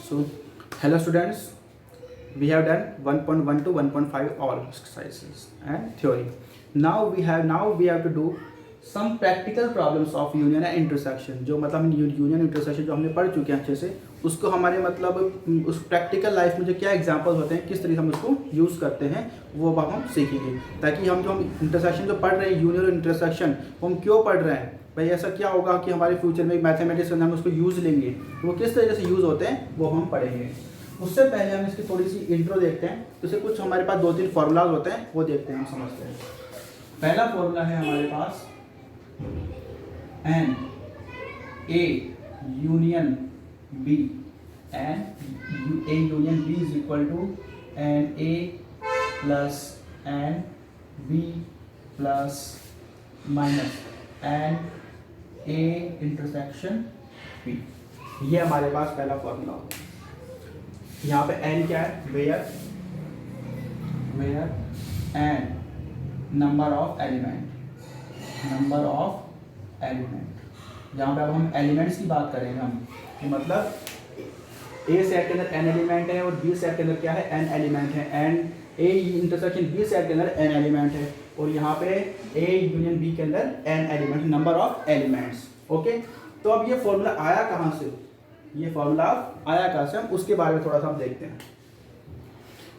So, hello students, we have done 1.1 to 1.5 all exercises and theory. Now we have to do some practical problems of union and intersection. जो मतलब union intersection जो हमने पढ़ चुके हैं अच्छे से, उसको हमारे मतलब उस प्रैक्टिकल लाइफ में जो क्या एग्जांपल होते हैं, किस तरीके से हम उसको यूज़ करते हैं, वो अब हम सीखेंगे। ताकि हम इंटरसेक्शन जो पढ़ रहे हैं, यूनियन और इंटरसेक्शन, वो हम क्यों पढ़ रहे हैं, भाई ऐसा क्या होगा कि हमारे फ्यूचर में मैथमेटिक्स में हम उसको यूज़ लेंगे, वो किस तरीके से यूज़ होते हैं वो हम पढ़ेंगे। उससे पहले हम इसकी थोड़ी सी इंट्रो देखते हैं। तो इससे कुछ हमारे पास 2-3 फार्मूलाज होते हैं, वो देखते हैं, हम समझते हैं। पहला फार्मूला है हमारे पास n A union b, n A union b is equal to n A plus n B plus minus n A intersection B. ये हमारे पास पहला फॉर्मूला होता है। यहाँ पे n क्या है, where n number of element, यहाँ पे अब हम एलिमेंट्स की बात करेंगे हम, कि मतलब ए सेट के अंदर n एलिमेंट है और बी सेट के अंदर क्या है, n एलिमेंट है। एन ए इंटरसेक्शन बी सेट के अंदर n एलिमेंट है और यहाँ पे ए यूनियन बी के अंदर n element, number of elements. Okay, तो अब ये फॉर्मूला आया कहाँ से, ये फॉर्मूला आया कहाँ से, हम उसके बारे में थोड़ा सा हम देखते हैं।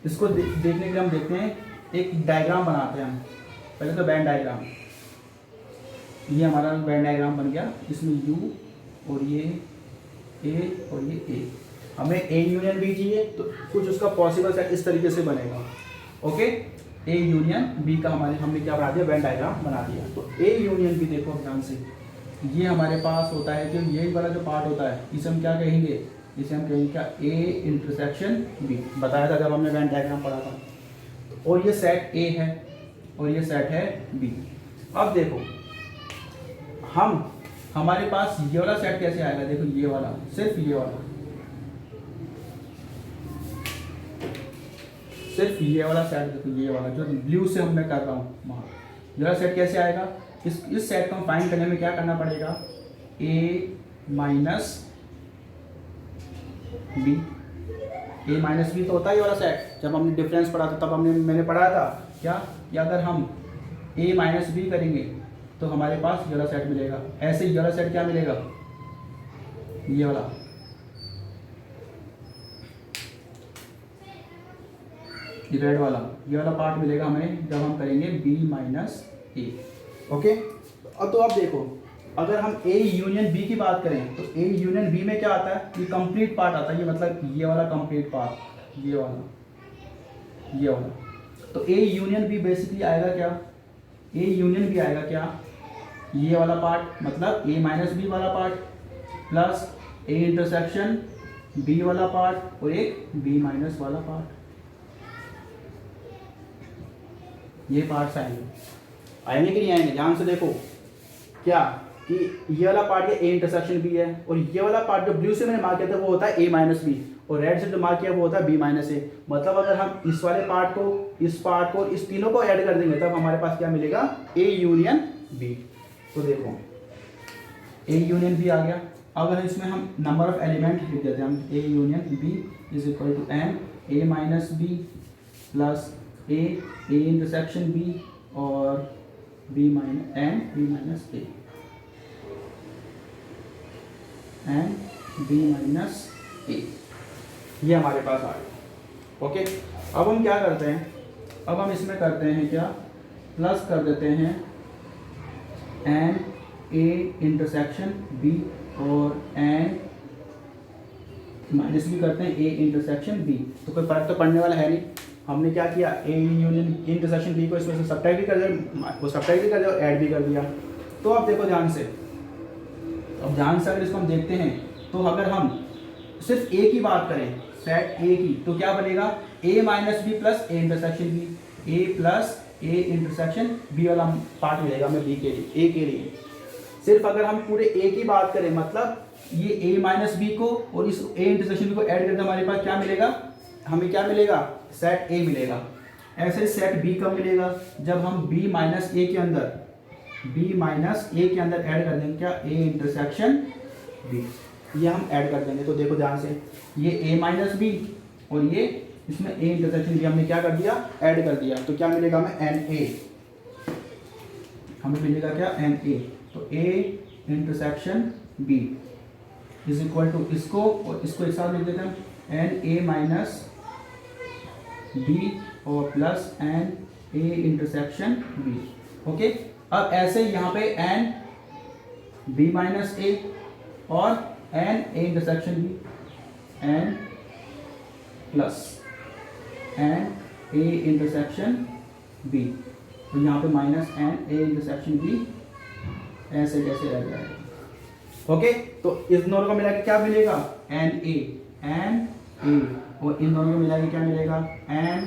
इसको देखने के लिए हम देखते हैं, एक डायग्राम बनाते हैं हम। पहले तो बैंड डायग्राम, ये हमारा बैंड डायग्राम बन गया। इसमें यू और ये ए और ये ए, हमें ए यूनियन बी चाहिए, तो कुछ उसका पॉसिबल सेट इस तरीके से बनेगा। ओके, ए यूनियन बी का हमने क्या बना दिया, बैंड डायग्राम बना दिया। तो ए यूनियन बी देखो ध्यान से, ये हमारे पास होता है कि यही वाला जो पार्ट होता है, इसे हम क्या कहेंगे, इसे हम कहेंगे क्या, ए इंटरसेक्शन बी। बताया था जब हमने बैंड डायग्राम पढ़ा था। और ये सेट ए है और ये सेट है बी। अब देखो हमारे पास ये वाला सेट कैसे आएगा, देखो ये वाला, सिर्फ ये वाला सेट, देखो ये वाला जो ब्लू से मैं कर रहा हूँ वहाँ, ये वाला सेट कैसे आएगा। इस सेट को हम फाइंड करने में क्या करना पड़ेगा, ए माइनस बी। ए माइनस बी तो होता है ये वाला सेट, जब हमने डिफरेंस पढ़ा था तब मैंने पढ़ाया था क्या, कि अगर हम ए माइनस बी करेंगे तो हमारे पास ये वाला सेट मिलेगा। ऐसे ये वाला सेट क्या मिलेगा, ये वाला, रेड वाला, ये वाला पार्ट मिलेगा हमें जब हम करेंगे बी माइनस ए। ओके, अब तो आप देखो, अगर हम ए यूनियन बी की बात करें तो ए यूनियन बी में क्या आता है, ये कंप्लीट पार्ट आता है, ये मतलब ये वाला कंप्लीट पार्ट, ये वाला। तो ए यूनियन बी बेसिकली आएगा क्या, ए यूनियन बी आएगा क्या, ये वाला पार्ट, मतलब ए माइनस बी वाला पार्ट प्लस ए इंटरसेक्शन बी वाला पार्ट और एक बी माइनस वाला पार्ट। ये पार्ट्स आएंगे कि नहीं आएंगे, ध्यान से देखो क्या, कि ये वाला पार्ट ए इंटरसेक्शन बी है और ये वाला पार्ट जो ब्लू से मैंने मार्क किया था वो होता है ए माइनस बी, और रेड से जो मार्क किया वो होता है बी माइनस ए। मतलब अगर हम इस वाले पार्ट को, इस पार्ट को, इस तीनों को ऐड कर देंगे तब हमारे पास क्या मिलेगा, ए यूनियन बी। तो देखो ए यूनियन बी आ गया। अगर इसमें हम नंबर ऑफ एलिमेंट लिख देते हैं, हम a union b is equal to n A minus b plus A intersection B और b minus a and b minus ए, ये हमारे पास आ गया। ओके, अब हम क्या करते हैं, अब हम इसमें करते हैं क्या, प्लस कर देते हैं एन ए इंटरसेक्शन बी और एन माइनस बी करते हैं ए इंटरसेक्शन बी। तो कोई फर्क तो पड़ने वाला है नहीं। हमने क्या किया, ए यूनियन इंटरसेक्शन बी को इसमें से सब्ट्रैक्ट भी कर दिया, वो सब्ट्रैक्ट भी कर दिया और ऐड भी कर दिया। तो अब देखो ध्यान से, अगर इसको हम देखते हैं, तो अगर हम सिर्फ ए की बात करें, सेट ए की, तो क्या बनेगा, a minus b plus A intersection B, a plus A intersection B वाला पार्ट मिलेगा हमें बी के लिए, ए के लिए। सिर्फ अगर हम पूरे ए की बात करें, मतलब ये ए माइनस बी को और इस ए इंटरसेक्शन बी को ऐड करके हमारे पास क्या मिलेगा, हमें क्या मिलेगा, सेट ए मिलेगा। ऐसे सेट बी कब मिलेगा, जब हम बी माइनस ए के अंदर ऐड कर देंगे क्या, ए इंटरसेक्शन बी। ये हम ऐड कर देंगे। तो देखो ध्यान से, ये a माइनस बी और ये इसमें a इंटरसेक्शन बी हमने क्या कर दिया, ऐड कर दिया। तो क्या मिलेगा हमें, एन ए, हमें मिलेगा क्या, एन ए। तो a intersection b is equal to इसको और इसको एक साथ लिख देते हैं, एन ए माइनस बी और प्लस एन ए इंटरसेक्शन बी। ओके, अब ऐसे यहाँ पे एन बी माइनस ए और एन ए intersection B, n plus n ए इंटरसेक्शन बी। तो यहाँ पे माइनस एन ए इंटरसेक्शन बी ऐसे कैसे रह जाएगा। ओके, तो इस दोनों को मिला के क्या मिलेगा, एन ए और इन दोनों को मिला के क्या मिलेगा, एन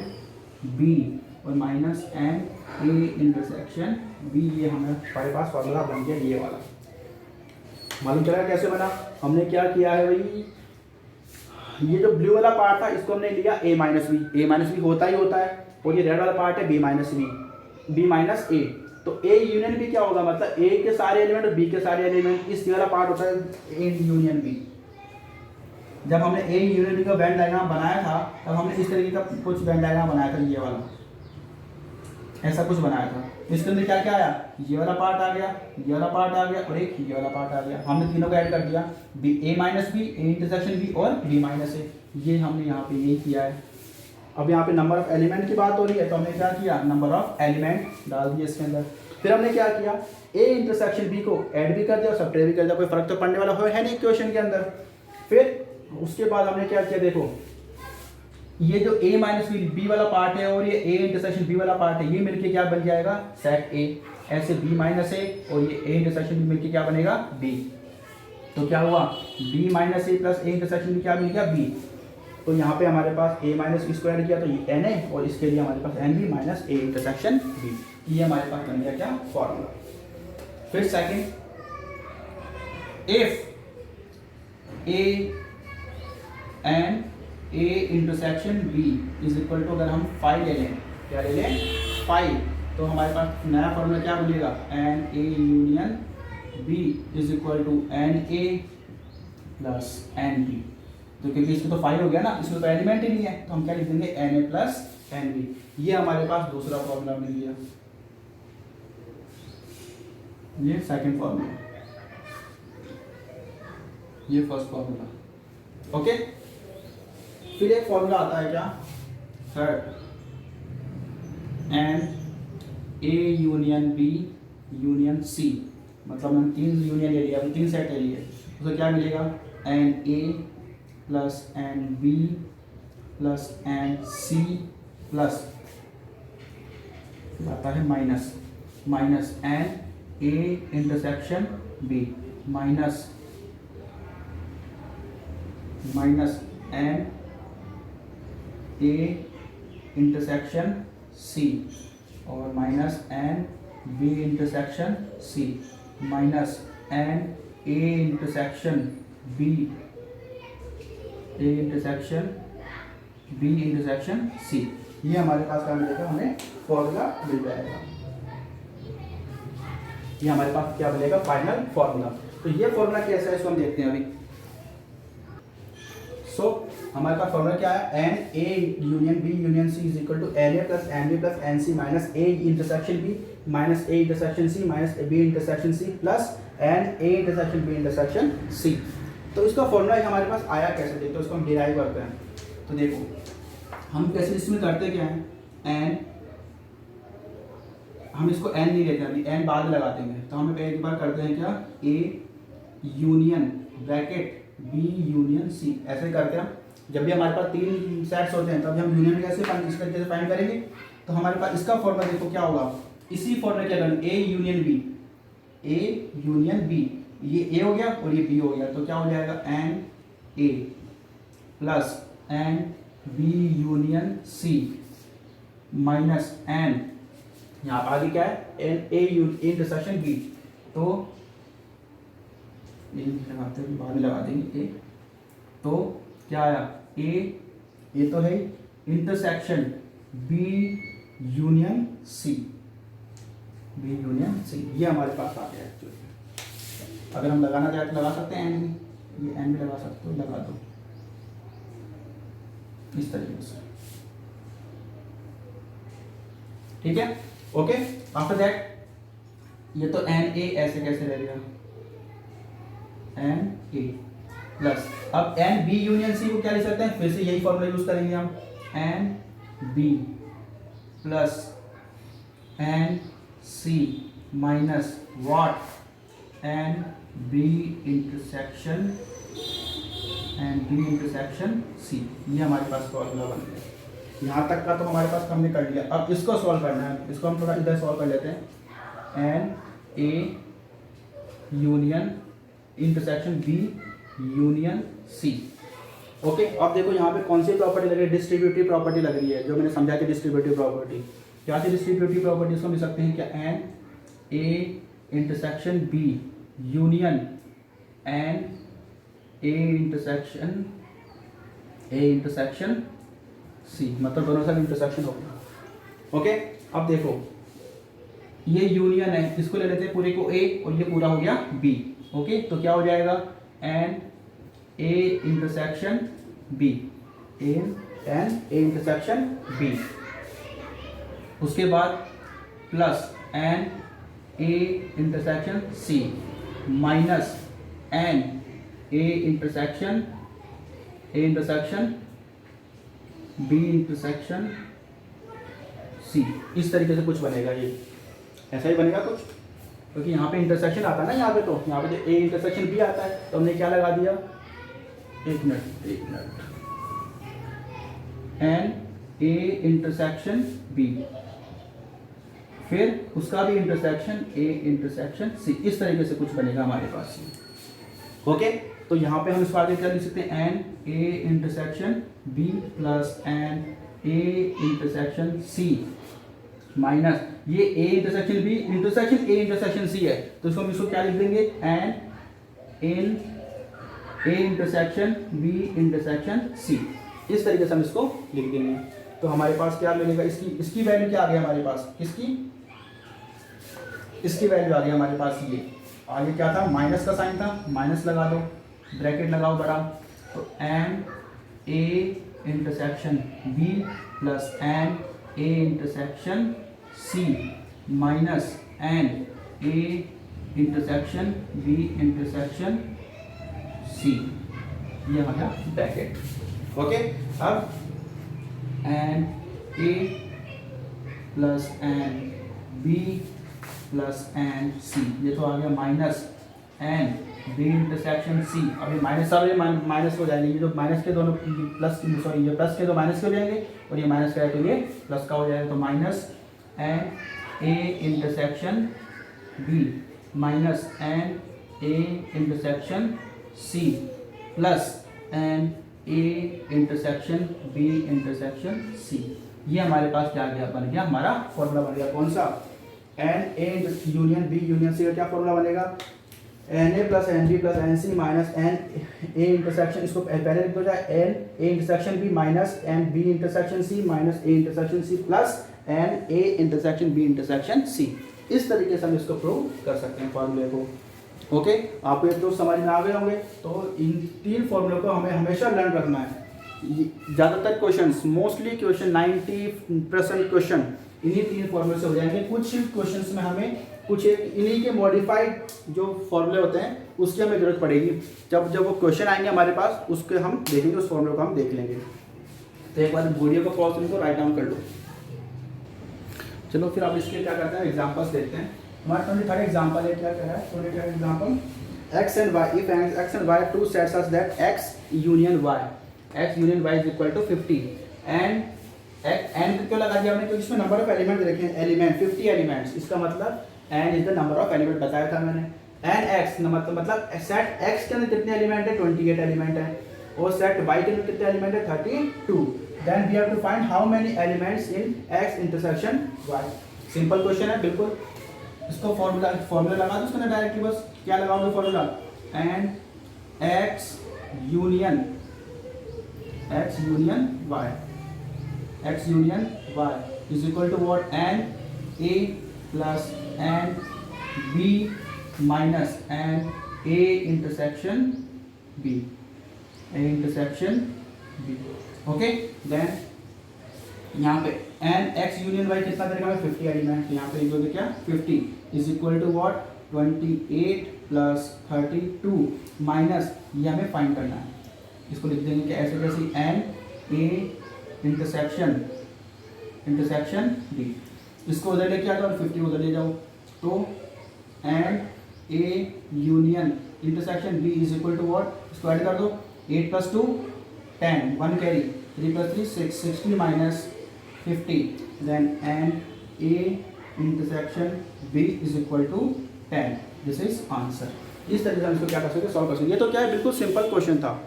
बी और माइनस एन ए इंटरसेक्शन बी। ये हमारे पास फॉर्मूला बन गया ये वाला। मालूम चला कैसे बना, हमने क्या किया है भाई, ये जो ब्लू वाला पार्ट था इसको हमने लिया a माइनस बी होता ही होता है, और ये रेड वाला पार्ट है b माइनस a। तो a यूनियन b क्या होगा, मतलब a के सारे एलिमेंट और b के सारे एलिमेंट, इस वाला पार्ट होता है a यूनियन b। जब हमने a यूनियन b का वेन डायग्राम बनाया था तब हमने इस तरीके का कुछ वेन डायग्राम बनाया था, ये वाला ऐसा कुछ बनाया था। इसके अंदर क्या क्या आया, ये वाला पार्ट आ गया, ये वाला पार्ट आ गया और एक ये वाला पार्ट आ गया। हमने तीनों को ऐड कर दिया, a minus B, A intersection B और b माइनस ए। ये हमने यहाँ पे यही किया है। अब यहाँ पे नंबर ऑफ एलिमेंट की बात हो रही है, तो हमने क्या किया, नंबर ऑफ एलिमेंट डाल दिया इसके अंदर। फिर हमने क्या किया, a इंटरसेक्शन b को ऐड भी कर दिया और सब्ट्रैक्ट भी कर दिया, कोई फर्क तो पड़ने वाला है नहीं क्वेश्चन के अंदर। फिर उसके बाद हमने क्या किया, देखो ये जो a माइनस बी वाला पार्ट है और ये a इंटरसेक्शन b वाला पार्ट है, ये मिलके क्या बन जाएगा, सेट a। ऐसे b माइनस ए और ये a इंटरसेक्शन b मिलके क्या बनेगा, b। तो क्या हुआ, b minus a plus a intersection b क्या मिल गया, b। तो यहाँ पे हमारे पास a माइनस इसको ऐड किया तो ये n है, और इसके लिए हमारे पास n B minus a intersection b। ये हमारे पास बन गया क्या, फॉर्मूला। फिर second, if a and a intersection b is equal to, अगर हम फाइव ले लें, क्या ले लें, फाइव, तो हमारे पास नया फॉर्मूला क्या बनेगा, n A union b is equal to n A plus n B. तो क्योंकि इसमें तो फाइव हो गया ना, इसमें तो एलिमेंट ही नहीं है, तो हम क्या लिख देंगे, एन ए प्लस एन बी। ये हमारे पास दूसरा फॉर्मूला मिल गया, ये सेकंड फॉर्मूला, ये फर्स्ट फॉर्मूला। ओके, फिर एक फॉर्मूला आता है क्या, थर्ड, एन ए यूनियन बी यूनियन सी। मतलब हम तीन यूनियन ले लिया, हम तीन सेट ले लिए, तो क्या मिलेगा, एन ए plus n B plus n सी प्लस आता है माइनस एन ए इंटरसेक्शन बी माइनस एन ए इंटरसेक्शन सी और माइनस एन बी इंटरसेक्शन सी माइनस एन ए इंटरसेक्शन बी इंटरसेक्शन सी। ये हमारे पास क्या मिलेगा, हमें फॉर्मूला मिल जाएगा। ये हमारे पास क्या मिलेगा, फाइनल फॉर्मूला। तो ये फॉर्मूला कैसा है इसको हम देखते हैं अभी। हमारे पास फॉर्मूला क्या है, n A union B union C is equal to n A plus n B plus n C minus A intersection B minus A intersection C minus B intersection C plus n A intersection B intersection C. तो इसका formula हमारे पास आया कैसे, देखो इसको हम derive करते हैं। तो देखो हम कैसे इसमें करते क्या है, एन, हम इसको एन नहीं लेते अभी, एन बाद में लगा देंगे। तो हम एक बार करते हैं क्या, A union bracket B union C, ऐसे करते हैं। जब भी हमारे पास तीन सेट्स होते हैं तब हम यूनियन कैसे इस तरीके से फाइंड करेंगे। तो हमारे पास इसका फॉर्मूला देखो क्या होगा, इसी फॉर्मूला क्या करेंगे, ए यूनियन बी, ये ए हो गया और ये बी हो गया, तो क्या हो जाएगा, एन ए plus n B union C minus n, यहाँ आगे क्या है, एन ए इंटरसेक्शन बी। तो लगाते हैं, बाद में लगा देंगे ए। तो क्या आया, ए तो है इंटरसेक्शन बी यूनियन सी, ये हमारे पास आ गया एक्चुअली। अगर हम लगाना चाहें तो लगा सकते हैं एन भी, ये एन भी लगा सकते हो, लगा दो इस तरीके से, ठीक है। ओके, आफ्टर दैट ये तो एन ए ऐसे कैसे रह गया, एन ए प्लस, अब एन बी यूनियन सी को क्या लिख सकते हैं, फिर से यही फॉर्मूला यूज करेंगे हम, n B plus n C minus what, n B intersection सी। ये हमारे पास फॉर्मूला बन गया। यहाँ तक का तो हमारे पास हमने कर लिया। अब इसको सॉल्व करना है, इसको हम थोड़ा इधर सॉल्व कर लेते हैं। एन ए union intersection B union C. Okay, अब देखो यहाँ पे कौन सी प्रॉपर्टी लग रही है, डिस्ट्रीब्यूटिव प्रॉपर्टी लग रही है, जो मैंने समझा कि डिस्ट्रीब्यूटिव प्रॉपर्टी क्या थी। डिस्ट्रीब्यूटिव प्रॉपर्टी इसको मिल सकते हैं क्या, एन ए इंटरसेक्शन बी यूनियन एन ए इंटरसेक्शन सी, मतलब दोनों साइड इंटरसेक्शन हो गया। ओके, अब देखो ये यूनियन है, इसको ले लेते हैं पूरे को ए और ये पूरा हो गया बी। ओके, तो क्या हो जाएगा, एन ए इंटरसेक्शन बी, एन ए इंटरसेक्शन बी, उसके बाद प्लस एन ए इंटरसेक्शन सी माइनस एन ए इंटरसेक्शन बी इंटरसेक्शन सी। इस तरीके से कुछ बनेगा, ये ऐसा ही बनेगा कुछ, क्योंकि यहाँ पे इंटरसेक्शन आता है ना, यहाँ पे तो यहाँ पे जो ए इंटरसेक्शन बी आता है, तो हमने क्या लगा दिया, एक मिनट, एन ए इंटरसेक्शन बी, फिर उसका भी इंटरसेक्शन ए इंटरसेक्शन सी। इस तरीके से कुछ बनेगा हमारे पास। ओके, तो यहाँ पे हम इसको आगे क्या लिख सकते हैं, एन ए इंटरसेक्शन बी प्लस एन ए इंटरसेक्शन सी माइनस ये a intersection B intersection a intersection c है, तो इसको हम इसको क्या लिख देंगे, n in a intersection B intersection सी। इस तरीके से हम इसको लिख देंगे। तो हमारे पास क्या मिलेगा, इसकी वैल्यू क्या आ गई हमारे पास, इसकी वैल्यू आ गई हमारे पास, ये आगे क्या था, माइनस का साइन था, माइनस लगा दो, ब्रैकेट लगाओ बड़ा, तो एन ए इंटरसेक्शन बी प्लस एन ए इंटरसेक्शन सी माइनस एन ए इंटरसेक्शन बी इंटरसेक्शन सी, ये हमारा ब्रैकेट। ओके, अब एन ए plus n B plus n C, ये तो आ गया minus n B intersection C. अभी माइनस सब ये माइनस हो जाएंगे, ये जो माइनस के दोनों प्लस, सॉरी ये प्लस के तो माइनस के हो जाएंगे और ये माइनस का है तो ये प्लस का हो जाएगा। तो माइनस एन ए इंटरसेक्शन बी माइनस एन ए इंटरसेक्शन सी प्लस एन ए इंटरसेक्शन बी इंटरसेक्शन सी। ये हमारे पास क्या गया, बन गया हमारा फॉर्मूला बन गया कौन सा, एन ए यूनियन बी यूनियन सी का क्या फॉर्मूला बनेगा, एन ए plus n B plus n C minus n ए इंटरसेक्शन, इसको पहले लिख दो जाए, एन ए intersection B minus n B intersection सी माइनस ए इंटरसेक्शन सी प्लस एन ए इंटरसेक्शन बी इंटरसेक्शन सी। इस तरीके से हम इसको प्रूव कर सकते हैं फॉर्मूले को। ओके, आपको एक तो समझ में आ गए होंगे। तो इन तीन फॉर्मूलों को हमें हमेशा लर्न रखना है। ज़्यादातर क्वेश्चंस, मोस्टली क्वेश्चन 90% क्वेश्चन इन्हीं तीन फॉर्मूले से हो जाएंगे। कुछ क्वेश्चंस में हमें कुछ एक इन्हीं के मॉडिफाइड जो फॉर्मूले होते हैं उसकी हमें ज़रूरत पड़ेगी। जब वो क्वेश्चन आएंगे हमारे पास, उसके हम देखेंगे, उस फॉर्मूले को हम देख लेंगे। तो एक बार वीडियो को पॉज करके राइट डाउन कर लो। चलो फिर अब इसके क्या करते हैं, एग्जाम्पल्स देखते हैं। हमारे 23rd एग्जाम्पल है, क्या कह रहा है 23rd example, x and y, if x and y are two sets such that x union y is equal to 50 and n क्यों लगा दिया हमने, क्योंकि इसमें नंबर ऑफ एलिमेंट दे रखे हैं, एलिमेंट 50 एलिमेंट्स, इसका मतलब n is the number of element बताया था मैंने। n x मतलब सेट x के अंदर कितने एलिमेंट है, 28 एलिमेंट है, और सेट y के अंदर कितने एलिमेंट है, 32। Then we have to find how many elements in x intersection y। Simple question है बिल्कुल। इसको फॉर्मूला लगा दो उसमें डायरेक्टली, बस क्या लगाओगे formula, n x union y is equal to what, n a plus n b minus n a intersection B, A intersection B. Okay, then यहाँ पे एन एक्स यूनियन वाई कितना करेगा हमें 50 एलिमेंट, तो यहाँ पे हो गया क्या 50 is equal to what 28 plus 32 minus ये हमें फाइंड करना है। इसको लिख देंगे कि ऐसे कैसे एन ए इंटरसेक्शन डी, इसको उधर लेके आ जाओ और 50 उधर ले जाओ, तो n A union intersection B is equal to what, इसको ऐड कर दो 8 plus 2 10 1 carry 3 plus 3 6 60 minus 50 then n A intersection B is equal to 10। This is answer. इस तरीके से हम इसको क्या कर सकते सॉल्व कर सकते। ये तो क्या है बिल्कुल सिंपल क्वेश्चन था,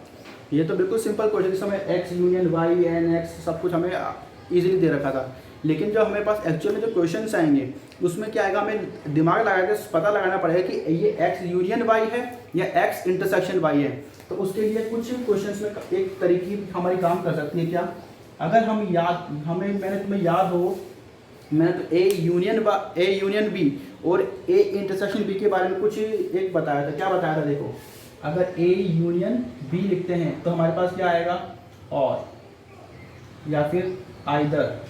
ये तो बिल्कुल सिंपल क्वेश्चन, जिसमें हमें X union Y n X सब कुछ हमें इजीली दे रखा था। लेकिन जो हमारे पास एक्चुअल में जो क्वेश्चंस आएंगे उसमें क्या आएगा, हमें दिमाग लगा के पता लगाना पड़ेगा कि ये एक्स यूनियन वाई है या एक्स इंटरसेक्शन वाई है। तो उसके लिए कुछ क्वेश्चंस में एक तरीके हमारी काम कर सकती है क्या, अगर मैंने तुम्हें याद हो, मैंने तो ए यूनियन बी और ए इंटरसेक्शन बी के बारे में कुछ एक बताया था। क्या बताया था देखो, अगर ए यूनियन बी लिखते हैं तो हमारे पास क्या आएगा, और या फिर आइदर,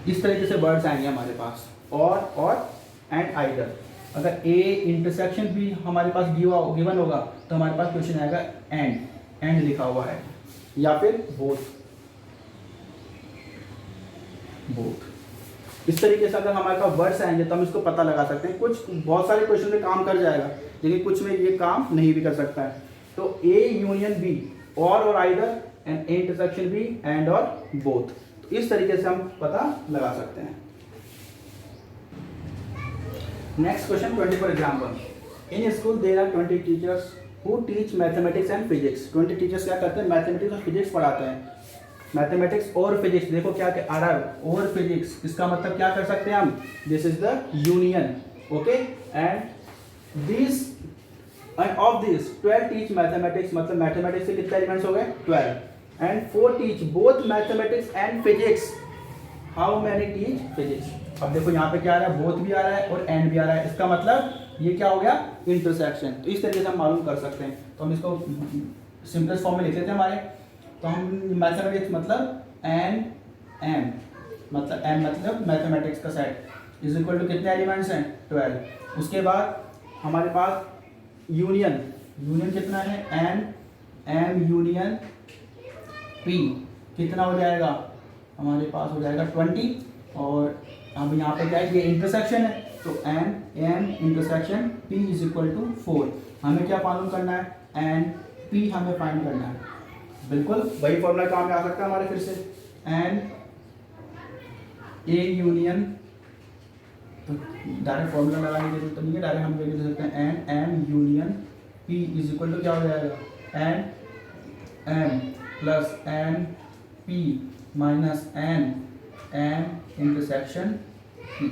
इस तरीके से वर्ड्स आएंगे हमारे पास, और एंड आइदर। अगर ए इंटरसेक्शन बी हमारे पास गिवन होगा तो हमारे पास क्वेश्चन आएगा एंड लिखा हुआ है, या फिर बोथ। इस तरीके से अगर हमारे पास वर्ड्स आएंगे तो हम इसको पता लगा सकते हैं। कुछ बहुत सारे क्वेश्चन में काम कर जाएगा, लेकिन कुछ में ये काम नहीं भी कर सकता है। तो ए यूनियन बी और either, and A intersection B and और बोथ, तो इस तरीके से हम पता लगा सकते हैं। Next question 24 example. In school there are 20 teachers who teach mathematics and physics. 20 teachers क्या करते हैं, मैथमेटिक्स और फिजिक्स पढ़ाते हैं। मैथमेटिक्स और फिजिक्स, देखो क्या आ रहा है, और फिजिक्स, इसका मतलब क्या कर सकते हैं हम, this is the union. Okay, and this end of this 12 teach mathematics, मतलब मैथमेटिक्स के कितने एलिमेंट्स हो गए 12, and 4 teach both mathematics and physics, how many teach physics. अब देखो यहाँ पे क्या आ रहा है, बोथ भी आ रहा है और एंड भी आ रहा है, इसका मतलब ये क्या हो गया इंटरसेक्शन। तो इस तरीके से हम मालूम कर सकते हैं। तो हम इसको सिंपलेस्ट फॉर्म में लिख लेते हैं हमारे, तो हम मैथमेटिक्स मतलब एन एम, मतलब एम मतलब मैथमेटिक्स का सेट इज इक्वल टू कितने एलिमेंट्स हैं 12। उसके बाद हमारे पास यूनियन कितना है एम यूनियन पी कितना हो जाएगा, हमारे पास हो जाएगा 20। और अब यहाँ पे क्या है, ये इंटरसेक्शन है, तो M intersection P is equal to 4। हमें क्या मालूम करना है, एन पी हमें फाइंड करना है। बिल्कुल वही फॉर्मूला काम में आ सकता है हमारे फिर से, एन ए यूनियन, तो डायरेक्ट फॉर्मूला लगाने की जरूरत नहीं है, डायरेक्ट हम लेके दे सकते हैं n M union P is equal to क्या हो जाएगा, n M plus n P minus n M intersection P.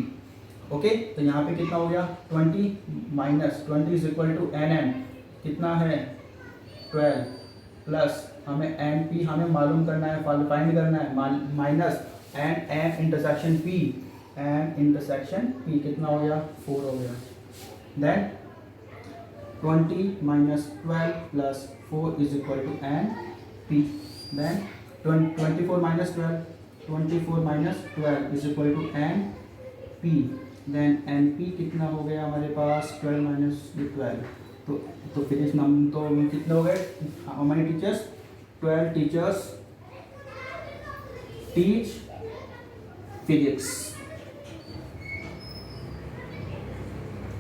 Okay, तो यहाँ पे कितना हो गया 20 minus 20 is equal to n M कितना है 12 प्लस हमें एन पी हमें मालूम करना है, फाइंड करना है, minus n M intersection P, M intersection P कितना हो गया 4 हो गया। Then 20 minus 12 plus 4 is equal to n P. Then 24 minus 12 is equal to n P. Then n P कितना हो गया हमारे पास 12 माइनस 12, तो फिजिक्स नंबर तो कितने हो गए हमारे टीचर्स, 12 टीचर्स टीच फिजिक्स।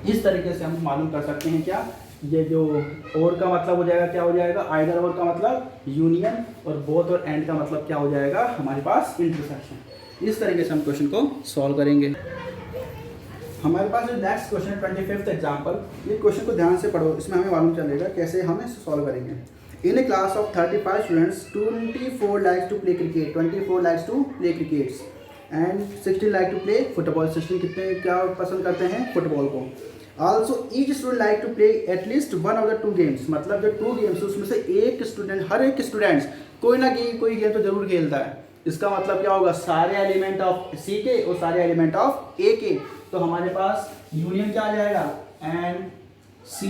इस तरीके से हम मालूम कर सकते हैं क्या, ये जो और का मतलब हो जाएगा क्या हो जाएगा, आइदर और का मतलब यूनियन, और बोथ और एंड का मतलब क्या हो जाएगा हमारे पास इंटरसेक्शन। इस तरीके से हम क्वेश्चन को सॉल्व करेंगे। हमारे पास जो नेक्स्ट क्वेश्चन है 25th एग्जाम्पल, ये क्वेश्चन को ध्यान से पढ़ो, इसमें हमें मालूम चलेगा कैसे हम इसे सॉल्व करेंगे। In a class of 35 students 24 likes to play cricket, 24 likes to play crickets and 16 like to play football. 16 कितने क्या पसंद करते हैं फुटबॉल को। Also each student like to play at least one of the 2 games, मतलब जो 2 games उसमें से एक स्टूडेंट, हर एक स्टूडेंट्स कोई ना कोई गेम तो जरूर खेलता है। इसका मतलब क्या होगा, सारे एलिमेंट ऑफ सी के और सारे एलिमेंट ऑफ ए के। तो हमारे पास यूनियन क्या आ जाएगा, n C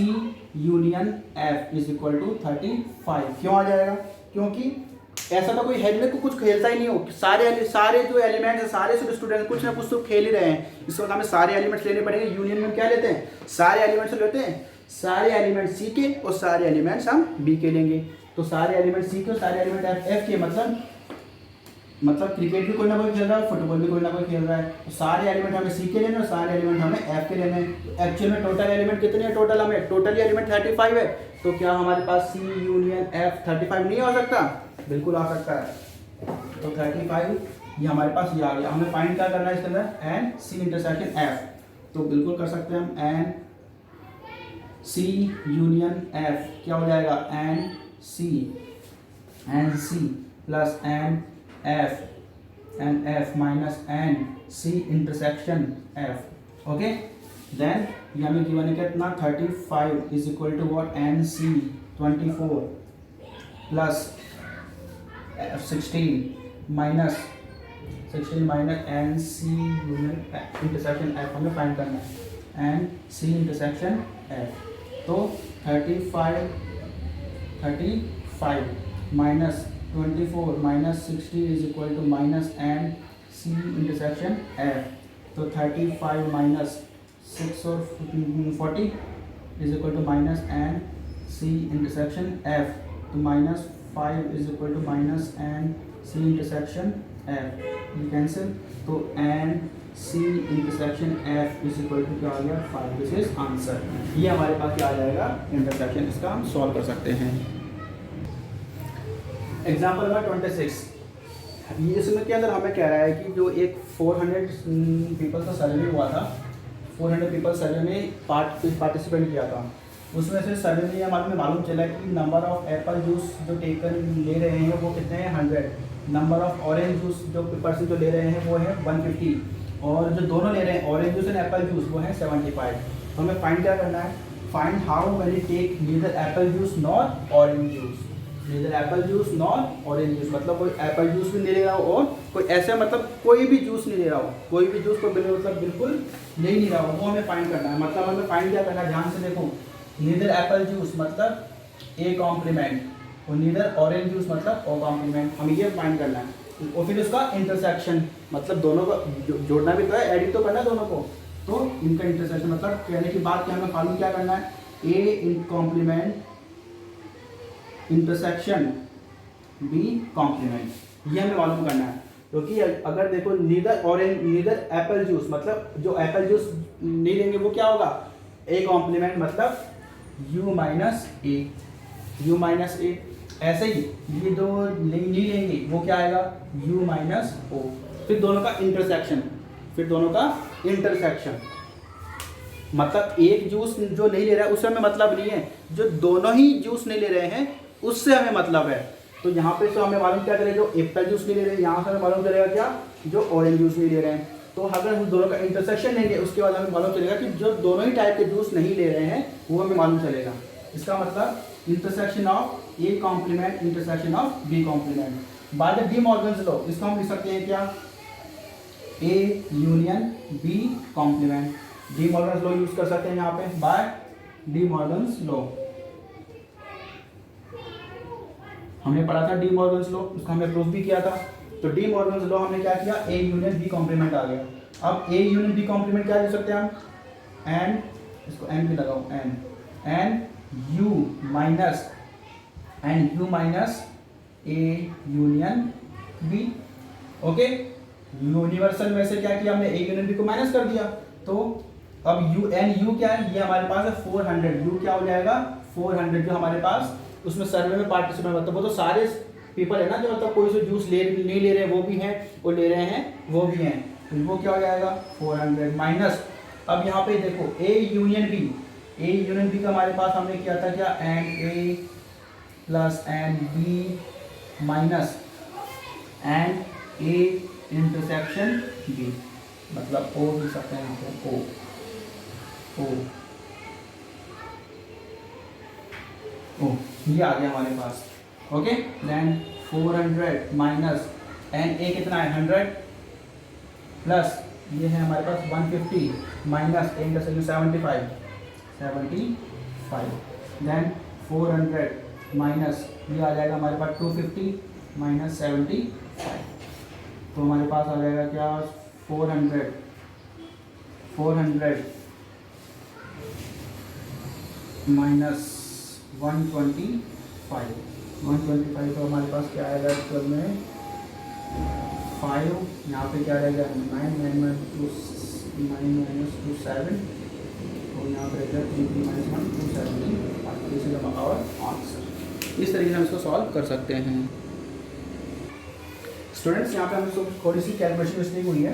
union F is equal to 35। क्यों आ जाएगा? क्योंकि ऐसा तो कोई है नहीं, कुछ खेलता ही नहीं हो, सारे जो एलिमेंट्स हैं, सारे स्टूडेंट कुछ ना कुछ तो खेल ही रहे हैं। इसको हमें सारे एलिमेंट्स लेने पड़ेंगे। यूनियन में क्या लेते हैं? सारे एलिमेंट्स लेते हैं, सारे एलिमेंट्स सी के और सारे एलिमेंट्स हम बी के लेंगे। तो सारे एलिमेंट सी के और सारे एलिमेंट एफ के, मतलब क्रिकेट भी कोई ना कोई खेल रहा है, फुटबॉल भी कोई ना कोई खेल रहा है। तो सारे एलिमेंट हमें सी के लेने और सारे एलिमेंट हमें एफ के लेने हैं। तो एक्चुअल में टोटल एलिमेंट कितने हैं? टोटल हमें टोटली एलिमेंट 35 है। तो क्या हमारे पास सी यूनियन एफ 35 नहीं हो सकता? बिल्कुल आ सकता है। तो 35 ये हमारे पास ये आ गया। हमें फाइंड क्या करना है इसके अंदर? एन सी इंटरसेक्शन एफ। तो बिल्कुल कर सकते हैं हम। एन सी यूनियन एफ क्या हो जाएगा? एन सी plus n F minus n सी इंटरसेक्शन एफ। ओके, देन ये हमें गिवन है कितना? 35 is equal to what? N C 24 plus 16 minus n C union intersection F हमें फाइंड करना है। एन सी इंटरसेक्शन एफ। तो 35 minus 24 minus 60 is equal to minus n C intersection F. तो 35 minus 6 और 40 is equal to minus n C intersection F. तो minus 5 is equal to minus n C intersection f, ये cancel. तो n C intersection f is equal to क्या आ गया? 5। This is answer. ये हमारे पास क्या आ जाएगा? इंटरसेक्शन। इसका हम सॉल्व कर सकते हैं। Example number 26। ये इसमें के अंदर हमें कह रहा है कि जो एक 400 पीपल का सर्वे हुआ था, 400 पीपल सर्वे में पार्टिसिपेट किया था। उसमें से सर्वे में हमें मालूम चला कि नंबर ऑफ एप्पल जूस जो टेकन ले रहे हैं वो कितने हैं? 100। नंबर ऑफ ऑरेंज जूस जो पर्सन जो ले रहे हैं वो है 150। और जो दोनों ले रहे हैं orange juice and apple juice वो है 75। तो हमें फाइंड क्या करना है? Find how many take neither apple juice not orange juice. Neither apple juice not orange juice मतलब कोई एप्पल जूस भी नहीं ले रहा हो और कोई ऐसे मतलब कोई भी जूस नहीं ले रहा हो, कोई भी जूस को मतलब बिल्कुल ले नहीं रहा हो, वो हमें फाइंड करना है। मतलब हमें फाइंड क्या करना है? ध्यान से देखो, नीदर एप्पल जूस मतलब ए कॉम्प्लीमेंट और नीदर ऑरेंज जूस मतलब ओ कॉम्प्लीमेंट, हमें ये फाइंड करना है। और फिर उसका इंटरसेक्शन मतलब दोनों को जोड़ना भी तो है, एडिट तो करना है दोनों को। तो इनका इंटरसेक्शन मतलब कहने की बात कि हमें मालूम क्या करना है? ए इन कॉम्प्लीमेंट इंटरसेक्शन बी कॉम्प्लीमेंट, ये हमें मालूम करना है। क्योंकि अगर देखो neither orange neither apple juice मतलब जो एप्पल जूस नहीं लेंगे वो क्या होगा? ए कॉम्प्लीमेंट मतलब u माइनस ए। ऐसे ही ये दो नहीं लेंगे वो क्या आएगा? u minus O. फिर दोनों का इंटरसेक्शन मतलब एक जूस जो नहीं ले रहा है उससे हमें मतलब नहीं है, जो दोनों ही जूस नहीं ले रहे हैं उससे हमें मतलब है। तो यहाँ पे तो हमें मालूम क्या करेगा? जो एप्पल जूस नहीं ले रहे हैं, यहाँ से हमें मालूम चलेगा क्या? जो ऑरेंज जूस नहीं ले रहे हैं। तो अगर हम दोनों का इंटरसेक्शन लेंगे उसके बाद हमें मालूम चलेगा कि जो दोनों ही टाइप के जूस नहीं ले रहे हैं वो हमें मालूम चलेगा। इसका मतलब intersection of A complement intersection of B complement by the De Morgan's law. इसको हम लिख सकते हैं क्या? A union B complement. De Morgan's law use कर सकते हैं यहाँ पे, बाय डी मॉर्गन्स लॉ। हमने पढ़ा था डी मॉर्गन्स लॉ, उसको हमने प्रूफ भी किया था। तो डी मॉर्गन्स लॉ हमने क्या किया? ए यूनियन बी कॉम्प्लीमेंट आ गया। अब ए यूनियन बी कॉम्प्लीमेंट क्या लिख सकते हैं हम? एन, इसको एन भी लगाओ, n U minus A union B. Okay, universal में से क्या किया हमने? ए यूनियन बी को माइनस कर दिया। तो अब यू एन यू क्या है? ये हमारे पास है 400। यू क्या हो जाएगा? 400 जो हमारे पास उसमें सर्वे में पार्टिसिपेंट मतलब वो तो सारे पीपल है ना, जो मतलब कोई से जूस नहीं ले रहे वो भी हैं और ले रहे हैं वो भी हैं, तो वो क्या हो जाएगा? 400 माइनस। अब यहाँ पे देखो ए यूनियन बी का हमारे पास हमने किया था क्या? एन ए plus n B minus n ए इंटरसेक्शन बी, मतलब ओ लिख सकते हैं यहाँ पे, ओ ये आ गया हमारे पास। Okay, then 400 minus n a कितना है? 100 प्लस ये है हमारे पास 150 माइनस ए इंटरसेक्शन 75 देन 400 माइनस ये आ जाएगा हमारे पास 250 माइनस 75, तो हमारे पास आ जाएगा क्या 400 माइनस 125 तो हमारे पास क्या आएगा एक्चुअल में 5, यहाँ पे क्या रहेगा 9 माइनस 2 7, और यहाँ पे रहेगा 3 minus 1 2 7 this is our answer. इस तरीके से हम इसको सॉल्व कर सकते हैं। स्टूडेंट्स यहाँ पे हमें थोड़ी सी कैलकुलेशन मिस्टेक हुई है।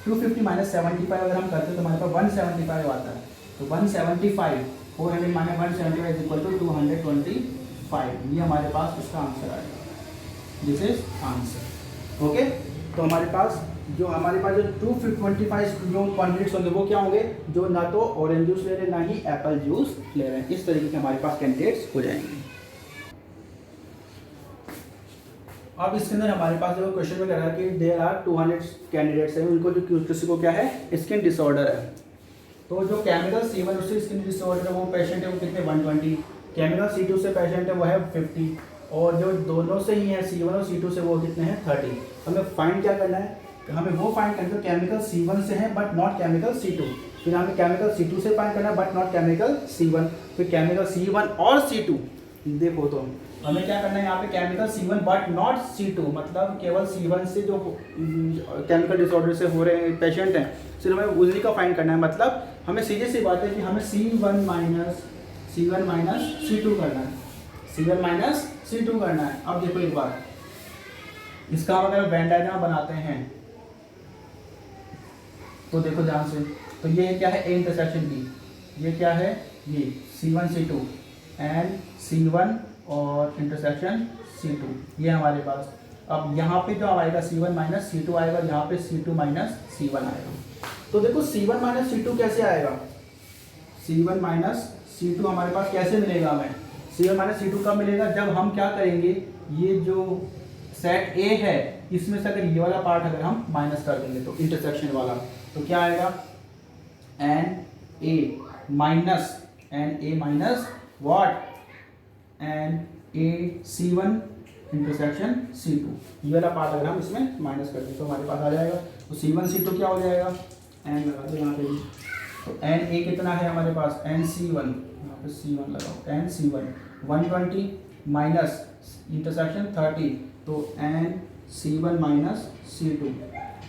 250 माइनस 75 अगर हम करते हैं तो हमारे पास 175 आता है, तो 175 400 माइनस 175 इज इक्वल टू 225, ये हमारे पास इसका आंसर आएगा। This is answer. ओके, तो हमारे पास जो 225 जो कैंडिडेट्स होंगे वो क्या होंगे, जो ना तो ऑरेंज जूस ले रहे ना ही एप्पल जूस ले रहे हैं। इस तरीके से हमारे पास कैंडिडेट्स हो जाएंगे। अब इसके अंदर हमारे पास जो क्वेश्चन में कह रहा है कि देयर आर 200 कैंडिडेट्स हैं, उनको जो किसी को क्या है स्किन डिसऑर्डर है, तो जो केमिकल C1 उससे स्किन डिसऑर्डर है वो पेशेंट है वो कितने 120, केमिकल C2 से पेशेंट है वो है 50, और जो दोनों से ही है C1 और C2 से वो कितने हैं 30। हमें फाइंड क्या करना है, हमें वो फाइंड करना है केमिकल C1 से है बट नॉट केमिकल C2, फिर हमें केमिकल C2 से फाइंड करना है बट नॉट केमिकल C1, फिर केमिकल C1 और C2। देखो तो हमें क्या करना है यहाँ पे chemical C1 but not C2, मतलब केवल C1 से जो केमिकल डिसऑर्डर से हो रहे हैं पेशेंट हैं सिर्फ हमें उसी का फाइंड करना है। मतलब हमें सीधी सी बात है कि हमें C1 माइनस C2 करना है, C1 माइनस C2 करना है। अब देखो एक बार इसका हम अगर वेन डायग्राम बनाते हैं तो देखो ध्यान से, तो ये क्या है A इंटरसेक्शन B, ये क्या है ये C1 C2 एंड C1 और इंटरसेक्शन C2, ये हमारे पास। अब यहाँ पे जो आएगा C1 माइनस C2 आएगा, यहाँ पे C2 माइनस C1 आएगा। तो देखो C1 माइनस C2 कैसे आएगा, C1 माइनस C2 हमारे पास कैसे मिलेगा हमें, C1 माइनस C2 कब मिलेगा, जब हम क्या करेंगे ये जो सेट A है इसमें से अगर ये वाला पार्ट अगर हम माइनस कर देंगे तो इंटरसेक्शन वाला, तो क्या आएगा n A minus what n A C1 intersection C2, ये वाला पार्ट अगर हम इसमें माइनस कर दें तो हमारे पास आ जाएगा। तो C1 C2 क्या हो जाएगा एन लगा दो यहाँ पे भी, तो एन ए कितना है हमारे पास एन C1, यहाँ पे C1 लगाओ एन C1 120 माइनस इंटरसेक्शन 30, तो एन C1 माइनस C2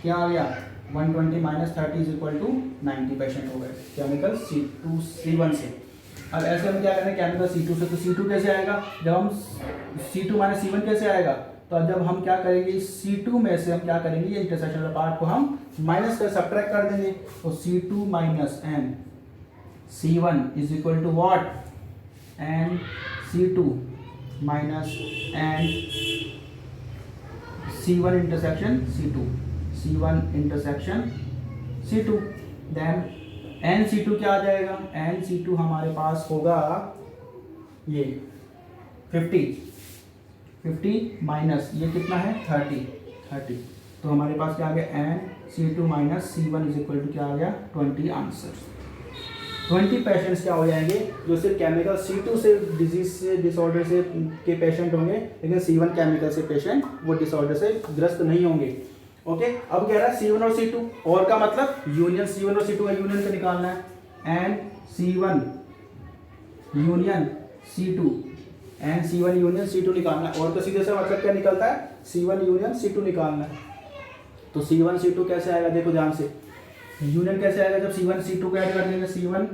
क्या आ गया 120 minus 30 is equal to 90 patient हो गए केमिकल C1 से। अब ऐसे हम क्या करें केमिकल C2 से, तो C2 कैसे आएगा, जब हम C2 माइनस C1 कैसे आएगा, तो जब हम क्या करेंगे C2 में से हम क्या करेंगे ये इंटरसेक्शन वाला पार्ट को हम माइनस कर सब्ट्रैक्ट कर देंगे, तो C2 minus n C1 is equal to what n C2 minus n C1 intersection C2 then n C2 क्या आ जाएगा, एन C2 हमारे पास होगा ये 50 माइनस ये कितना है 30, तो हमारे पास क्या आ गया n C2 minus C1 is equal to क्या आ गया 20 आंसर। 20 पेशेंट्स क्या हो जाएंगे जो सिर्फ केमिकल C2 से डिजीज से डिसऑर्डर से के पेशेंट होंगे, लेकिन C1 केमिकल से पेशेंट वो डिसऑर्डर से ग्रस्त नहीं होंगे। ओके, अब कह रहा है C1 और C2 और का मतलब यूनियन C1 और C2 का यूनियन से निकालना है, एंड C1 यूनियन C2 निकालना है, और तो सीधे से मतलब क्या निकलता है C1 यूनियन C2 निकालना है। तो C1 C2 कैसे आएगा, देखो ध्यान से, यूनियन कैसे आएगा जब C1 C2 को ऐड कर देंगे, C1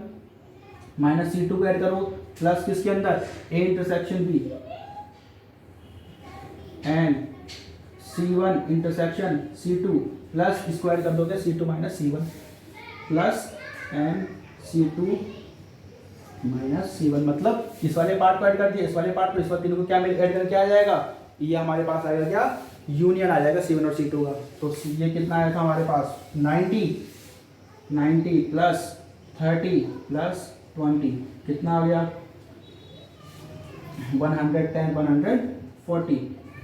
माइनस C2 को ऐड करो प्लस किसके अंदर A intersection B and C1 intersection C2 plus इसको ऐड कर दोगे C2 minus C1 plus and C2 minus C1, मतलब इस वाले पार्ट को ऐड कर दिया, इस वाले पार्ट को इस वाले तीनों को क्या मिल ऐड करके आ जाएगा, ये हमारे पास आएगा क्या यूनियन आ जाएगा C1 और C2 का। तो ये कितना आया था हमारे पास 90 प्लस 30 प्लस 20 कितना आ गया 110 140,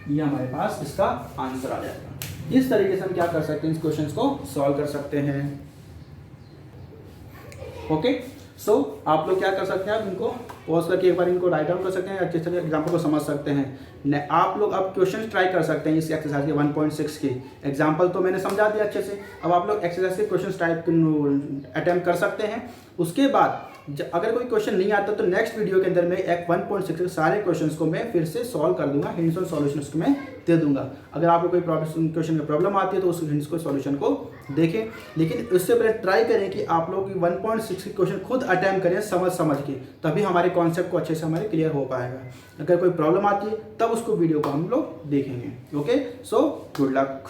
ये हमारे पास इसका आंसर आ जाएगा। इस तरीके से हम क्या कर सकते हैं इस क्वेश्चंस को सॉल्व कर सकते हैं। ओके, सो आप लोग क्या कर सकते हैं, आप इनको पॉज करके एक बार इनको राइट डाउन कर सकते हैं, अच्छे से एग्जाम्पल को समझ सकते हैं। आप लोग अब क्वेश्चन ट्राई कर सकते हैं इस एक्सरसाइज के 1.6 की। एग्जाम्पल तो मैंने समझा दिया अच्छे से, अब आप लोग एक्सरसाइज के क्वेश्चन टाइप अटैम्प्ट कर सकते हैं। उसके बाद अगर कोई क्वेश्चन नहीं आता तो नेक्स्ट वीडियो के अंदर मैं एक 1.6 के सारे क्वेश्चंस को मैं फिर से सॉल्व कर दूंगा, हिंट्स और सॉल्यूशंस को मैं दे दूंगा। अगर आपको कोई क्वेश्चन में प्रॉब्लम आती है तो उस हिंट्स को सॉल्यूशन को देखें, लेकिन उससे पहले ट्राई करें कि आप लोग 1.6 के क्वेश्चन खुद अटैम्प्ट करें समझ के, तभी हमारे कॉन्सेप्ट को अच्छे से हमारे क्लियर हो पाएगा। अगर कोई प्रॉब्लम आती है तब उसको वीडियो को हम लोग देखेंगे। Okay, so good luck.